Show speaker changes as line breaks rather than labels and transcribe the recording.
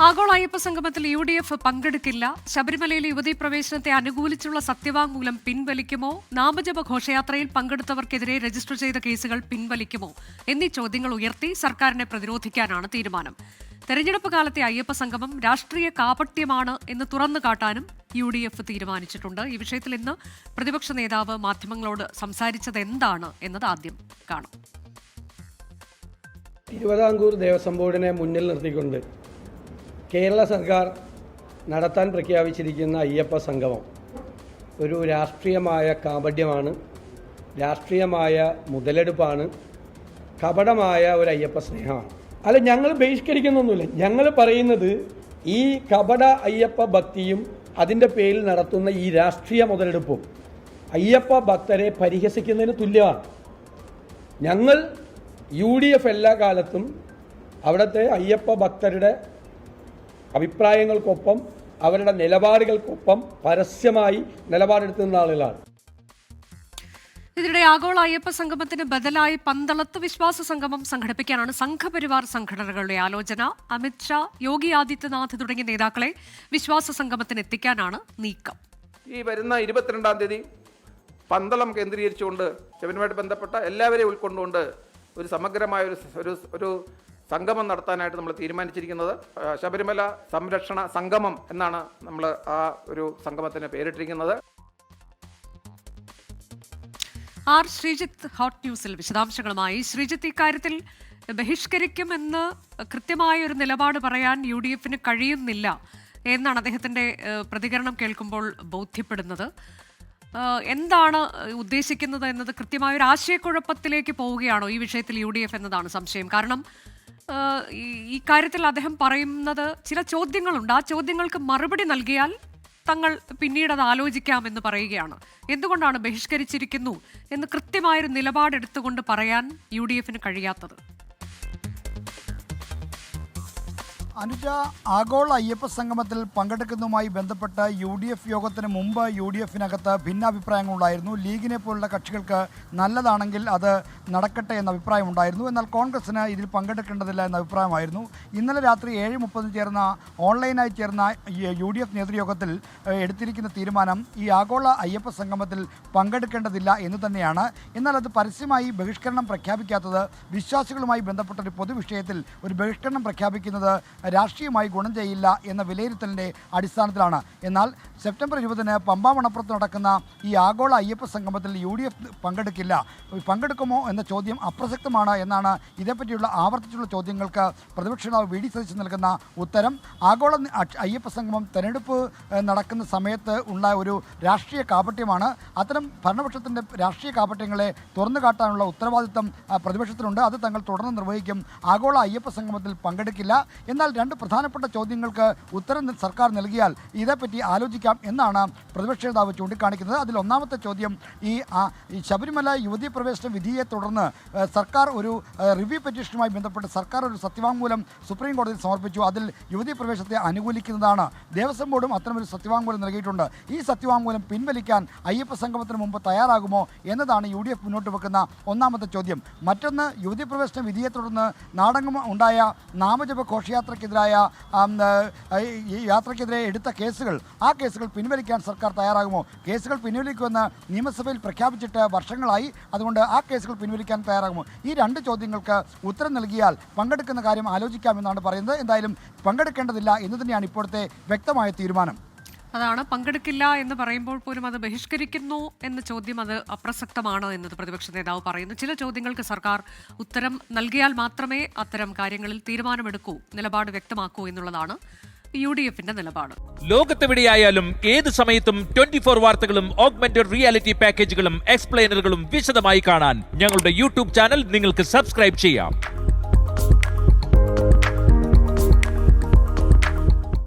ആഗോള അയ്യപ്പ സംഗമത്തിൽ UDF പങ്കെടുക്കില്ല. ശബരിമലയിലെ യുവതീ പ്രവേശനത്തെ അനുകൂലിച്ചുള്ള സത്യവാങ്മൂലം പിൻവലിക്കുമോ? നാമജപ ഘോഷയാത്രയിൽ പങ്കെടുത്തവർക്കെതിരെ രജിസ്റ്റർ ചെയ്ത കേസുകൾ പിൻവലിക്കുമോ എന്നീ ചോദ്യങ്ങൾ ഉയർത്തി സർക്കാരിനെ പ്രതിരോധിക്കാനാണ് തീരുമാനം. തെരഞ്ഞെടുപ്പ് കാലത്തെ അയ്യപ്പ സംഗമം രാഷ്ട്രീയ കാപട്യമാണ് എന്ന് തുറന്നു കാട്ടാനും UDF തീരുമാനിച്ചിട്ടുണ്ട്. ഈ വിഷയത്തിൽ ഇന്ന് പ്രതിപക്ഷ നേതാവ് മാധ്യമങ്ങളോട് സംസാരിച്ചത് എന്താണ് എന്നത് ആദ്യം കാണാം.
തിരുവിതാംകൂർ ദേവസ്വം ബോർഡിനെ മുന്നിൽ നിർത്തിക്കൊണ്ട് കേരള സർക്കാർ നടത്താൻ പ്രഖ്യാപിച്ചിരിക്കുന്ന അയ്യപ്പ സംഗമം ഒരു രാഷ്ട്രീയമായ കാപട്യമാണ്, രാഷ്ട്രീയമായ മുതലെടുപ്പാണ്, കപടമായ ഒരു അയ്യപ്പ സ്നേഹമാണ്. അല്ല, ഞങ്ങൾ ബഹിഷ്കരിക്കുന്നൊന്നുമില്ല. ഞങ്ങൾ പറയുന്നത് ഈ കപട അയ്യപ്പ ഭക്തിയും അതിൻ്റെ പേരിൽ നടത്തുന്ന ഈ രാഷ്ട്രീയ മുതലെടുപ്പും അയ്യപ്പ ഭക്തരെ പരിഹസിക്കുന്നതിന് തുല്യമാണ്. ഞങ്ങൾ UDF എല്ലാ കാലത്തും അവിടുത്തെ അയ്യപ്പ ഭക്തരുടെ അഭിപ്രായങ്ങൾക്കൊപ്പം അവരുടെ നിലപാടുകൾക്കൊപ്പം പരസ്യമായി നിലപാടെടുത്തുന്ന ആളുകളാണ്.
ഇതിനിടെ ആഗോള അയ്യപ്പ സംഗമത്തിന് ബദലായി പന്തളത്ത് വിശ്വാസ സംഗമം സംഘടിപ്പിക്കാനാണ് സംഘപരിവാർ സംഘടനകളുടെ ആലോചന. അമിത്ഷാ, യോഗി ആദിത്യനാഥ് തുടങ്ങിയ നേതാക്കളെ വിശ്വാസ സംഗമത്തിന് എത്തിക്കാനാണ് നീക്കം.
ഈ വരുന്ന 22-ാം തീയതി പന്തളം കേന്ദ്രീകരിച്ചുകൊണ്ട് ശബരിമലയുമായി ബന്ധപ്പെട്ട എല്ലാവരെയും ഉൾക്കൊണ്ടുകൊണ്ട് ഒരു സമഗ്രമായ ഒരു സംഗമം നടത്താനായിട്ട് നമ്മൾ തീരുമാനിച്ചിരിക്കുന്നത്. ശബരിമല സംരക്ഷണ സംഗമം എന്നാണ് നമ്മൾ ആ ഒരു സംഗമത്തിന് പേരിട്ടിരിക്കുന്നത്.
ആർ ശ്രീജിത്ത് ഹോട്ട് ന്യൂസിൽ വിശദാംശങ്ങളുമായി. ശ്രീജിത്ത്, ഇക്കാര്യത്തിൽ ബഹിഷ്കരിക്കുമെന്ന് കൃത്യമായ ഒരു നിലപാട് പറയാൻ UDF-ന് കഴിയുന്നില്ല എന്നാണ് അദ്ദേഹത്തിന്റെ പ്രതികരണം കേൾക്കുമ്പോൾ ബോധ്യപ്പെടുന്നത്. എന്താണ് ഉദ്ദേശിക്കുന്നത് എന്നത് കൃത്യമായ ഒരു ആശയക്കുഴപ്പത്തിലേക്ക് പോവുകയാണോ ഈ വിഷയത്തിൽ UDF എന്നതാണ് സംശയം. കാരണം ഈ കാര്യത്തിൽ അദ്ദേഹം പറയുന്നത് ചില ചോദ്യങ്ങളുണ്ട്, ആ ചോദ്യങ്ങൾക്ക് മറുപടി നൽകിയാൽ തങ്ങൾ പിന്നീട് അത് ആലോചിക്കാമെന്ന് പറയുകയാണ്. എന്തുകൊണ്ടാണ് ബഹിഷ്കരിച്ചിരിക്കുന്നു എന്ന് കൃത്യമായൊരു നിലപാടെടുത്തുകൊണ്ട് പറയാൻ UDF-ന് കഴിയാത്തത്?
അനുജ, ആഗോള അയ്യപ്പ സംഗമത്തിൽ പങ്കെടുക്കുന്നതുമായി ബന്ധപ്പെട്ട് UDF യോഗത്തിന് മുമ്പ് UDF-നകത്ത് ഭിന്നാഭിപ്രായങ്ങളുണ്ടായിരുന്നു. ലീഗിനെ പോലുള്ള കക്ഷികൾക്ക് നല്ലതാണെങ്കിൽ അത് നടക്കട്ടെ എന്ന അഭിപ്രായമുണ്ടായിരുന്നു. എന്നാൽ കോൺഗ്രസിന് ഇതിൽ പങ്കെടുക്കേണ്ടതില്ല എന്ന അഭിപ്രായമായിരുന്നു. ഇന്നലെ രാത്രി 7:30 ചേർന്ന ഓൺലൈനായി ചേർന്ന UDF നേതൃയോഗത്തിൽ എടുത്തിരിക്കുന്ന തീരുമാനം ഈ ആഗോള അയ്യപ്പ സംഗമത്തിൽ പങ്കെടുക്കേണ്ടതില്ല എന്ന് തന്നെയാണ്. എന്നാൽ അത് പരസ്യമായി ബഹിഷ്കരണം പ്രഖ്യാപിക്കാത്തത് വിശ്വാസികളുമായി ബന്ധപ്പെട്ട ഒരു പൊതുവിഷയത്തിൽ ഒരു ബഹിഷ്കരണം പ്രഖ്യാപിക്കുന്നത് രാഷ്ട്രീയമായി ഗുണം ചെയ്യില്ല എന്ന വിലയിരുത്തലിൻ്റെ അടിസ്ഥാനത്തിലാണ്. എന്നാൽ സെപ്റ്റംബർ 20-ന് പമ്പ മണപ്പുറത്ത് നടക്കുന്ന ഈ ആഗോള അയ്യപ്പ സംഗമത്തിൽ UDF പങ്കെടുക്കില്ല. പങ്കെടുക്കുമോ എന്ന ചോദ്യം അപ്രസക്തമാണ് എന്നാണ് ഇതേപ്പറ്റിയുള്ള ആവർത്തിച്ചുള്ള ചോദ്യങ്ങൾക്ക് പ്രതിപക്ഷ നേതാവ് VD സതീശൻ നൽകുന്ന ഉത്തരം. ആഗോള അയ്യപ്പ സംഗമം തെരഞ്ഞെടുപ്പ് നടക്കുന്ന സമയത്ത് ഉള്ള ഒരു രാഷ്ട്രീയ കാപട്യമാണ്. അത്തരം ഭരണപക്ഷത്തിൻ്റെ രാഷ്ട്രീയ കാപട്യങ്ങളെ തുറന്നു കാട്ടാനുള്ള ഉത്തരവാദിത്തം പ്രതിപക്ഷത്തിനുണ്ട്. അത് തങ്ങൾ തുടർന്ന് നിർവഹിക്കും. ആഗോള അയ്യപ്പ സംഗമത്തിൽ പങ്കെടുക്കില്ല. എന്നാൽ രണ്ട് പ്രധാനപ്പെട്ട ചോദ്യങ്ങൾക്ക് ഉത്തരം സർക്കാർ നൽകിയാൽ ഇതേപ്പറ്റി ആലോചിക്കാം എന്നാണ് പ്രതിപക്ഷ നേതാവ് ചൂണ്ടിക്കാണിക്കുന്നത്. അതിൽ ഒന്നാമത്തെ ചോദ്യം, ഈ ശബരിമല യുവതീ പ്രവേശന വിധിയെ തുടർന്ന് സർക്കാർ ഒരു റിവ്യൂ പെറ്റീഷനുമായി ബന്ധപ്പെട്ട് സർക്കാർ ഒരു സത്യവാങ്മൂലം സുപ്രീം കോടതിയിൽ സമർപ്പിച്ചു. അതിൽ യുവതീ പ്രവേശനത്തെ അനുകൂലിക്കുന്നതാണ്. ദേവസ്വം ബോർഡും അത്തരമൊരു സത്യവാങ്മൂലം നൽകിയിട്ടുണ്ട്. ഈ സത്യവാങ്മൂലം പിൻവലിക്കാൻ അയ്യപ്പ സംഗമത്തിന് മുമ്പ് തയ്യാറാകുമോ എന്നതാണ് UDF മുന്നോട്ട് വെക്കുന്ന ഒന്നാമത്തെ ചോദ്യം. മറ്റൊന്ന്, യുവതീ പ്രവേശന വിധിയെ തുടർന്ന് നാടെങ്ങും ഉണ്ടായ നാമജപ ഘോഷയാത്രയ്ക്കെതിരായ യാത്രയ്ക്കെതിരെ എടുത്ത കേസുകൾ, ആ കേസുകൾ പിൻവലിക്കാൻ സർക്കാർ തയ്യാറാകുമോ? കേസുകൾ പിൻവലിക്കുമെന്ന് നിയമസഭയിൽ പ്രഖ്യാപിച്ചിട്ട് വർഷങ്ങളായി. അതുകൊണ്ട് ആ കേസുകൾ പിൻവലിക്കാൻ തയ്യാറാകുമോ? ഈ രണ്ട് ചോദ്യങ്ങൾക്ക് ഉത്തരം നൽകിയാൽ പങ്കെടുക്കുന്ന കാര്യം ആലോചിക്കാമെന്നാണ് പറയുന്നത്. എന്തായാലും പങ്കെടുക്കേണ്ടതില്ല എന്ന് തന്നെയാണ് ഇപ്പോഴത്തെ വ്യക്തമായ തീരുമാനം.
അതാണ്, പങ്കെടുക്കില്ല എന്ന് പറയുമ്പോൾ പോലും അത് ബഹിഷ്കരിക്കുന്നു എന്ന ചോദ്യം അത് അപ്രസക്തമാണ് എന്നത് പ്രതിപക്ഷ നേതാവ് പറയുന്നു. ചില ചോദ്യങ്ങൾക്ക് സർക്കാർ ഉത്തരം നൽകിയാൽ മാത്രമേ അത്തരം കാര്യങ്ങളിൽ തീരുമാനമെടുക്കൂ, നിലപാട് വ്യക്തമാക്കൂ എന്നുള്ളതാണ് UDF-ന്റെ നിലപാട്.
ലോകത്തെവിടെയായാലും ഏത് സമയത്തും 24 വാർത്തകളും ഓഗ്മെന്റഡ് റിയാലിറ്റി പാക്കേജുകളും എക്സ്പ്ലെയിനറുകളും വിശദമായി കാണാൻ ഞങ്ങളുടെ YouTube ചാനൽ നിങ്ങൾക്ക് സബ്സ്ക്രൈബ് ചെയ്യാം.